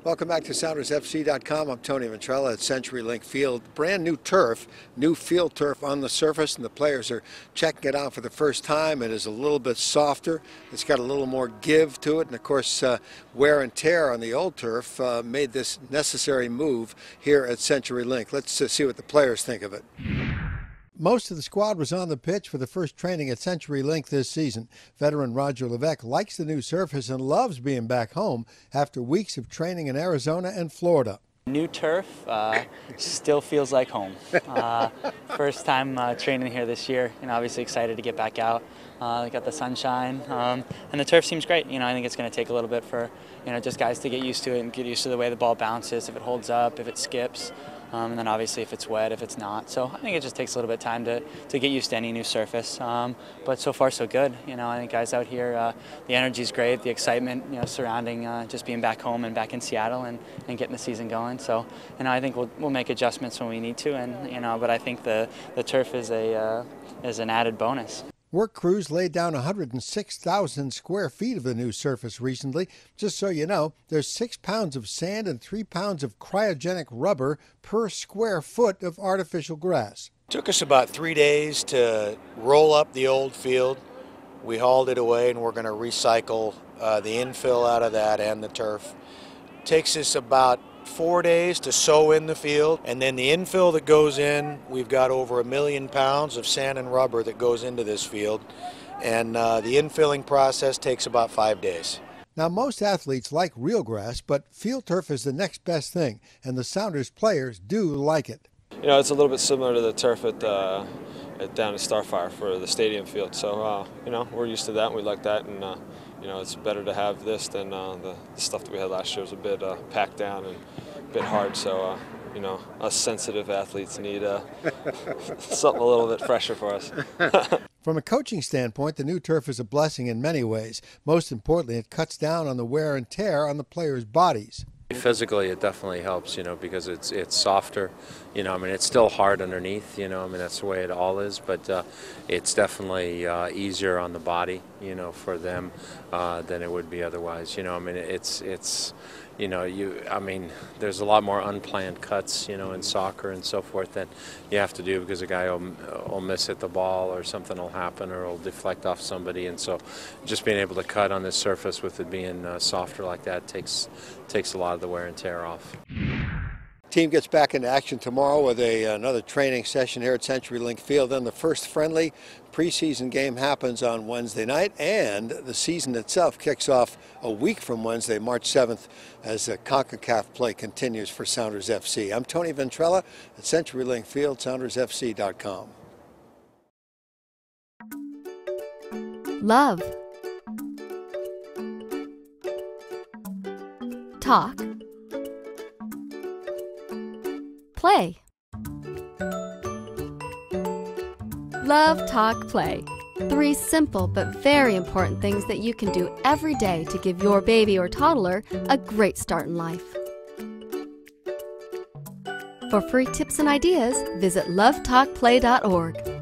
Welcome back to SoundersFC.com. I'm Tony Ventrella at CenturyLink Field. Brand new turf, new field turf on the surface, and the players are checking it out for the first time. It is a little bit softer. It's got a little more give to it, and of course, wear and tear on the old turf made this necessary move here at CenturyLink. Let's see what the players think of it. Most of the squad was on the pitch for the first training at CenturyLink this season. Veteran Roger Levesque likes the new surface and loves being back home after weeks of training in Arizona and Florida. New turf still feels like home. First time training here this year, and obviously excited to get back out. Got the sunshine, and the turf seems great. I think it's going to take a little bit for just guys to get used to it and get used to the way the ball bounces, if it holds up, if it skips. And then obviously if it's wet, if it's not. So I think it just takes a little bit of time to get used to any new surface. But so far so good. I think guys out here, the energy's great, the excitement, surrounding just being back home and back in Seattle and getting the season going. So I think we'll make adjustments when we need to, and but I think the turf is an added bonus. Work crews laid down 106,000 square feet of the new surface recently. Just so you know, there's 6 pounds of sand and 3 pounds of cryogenic rubber per square foot of artificial grass. It took us about 3 days to roll up the old field. We hauled it away, and we're going to recycle the infill out of that and the turf. It takes us about 4 days to sow in the field, and then the infill that goes in, we've got over 1 million pounds of sand and rubber that goes into this field, and the infilling process takes about 5 days. Now, most athletes like real grass, but field turf is the next best thing, and the Sounders players do like it. It's a little bit similar to the turf at down at Starfire for the stadium field, so we're used to that and we like that, and it's better to have this than the stuff that we had last year. Was a bit packed down and a bit hard, so us sensitive athletes need something a little bit fresher for us. From a coaching standpoint, the new turf is a blessing in many ways. Most importantly, it cuts down on the wear and tear on the players' bodies. Physically, it definitely helps, because it's softer. It's still hard underneath, that's the way it all is, but it's definitely easier on the body, for them than it would be otherwise. There's a lot more unplanned cuts, in soccer and so forth that you have to do because a guy will miss hit the ball or something will happen or will deflect off somebody, and so just being able to cut on this surface with it being softer like that takes a lot of the wear and tear off. Team gets back into action tomorrow with another training session here at CenturyLink Field. Then the first friendly preseason game happens on Wednesday night, and the season itself kicks off a week from Wednesday, March 7th, as the CONCACAF play continues for Sounders FC. I'm Tony Ventrella at CenturyLink Field, SoundersFC.com. Love. Talk. Play. Love, talk, play. 3 simple but very important things that you can do every day to give your baby or toddler a great start in life. For free tips and ideas, visit lovetalkplay.org.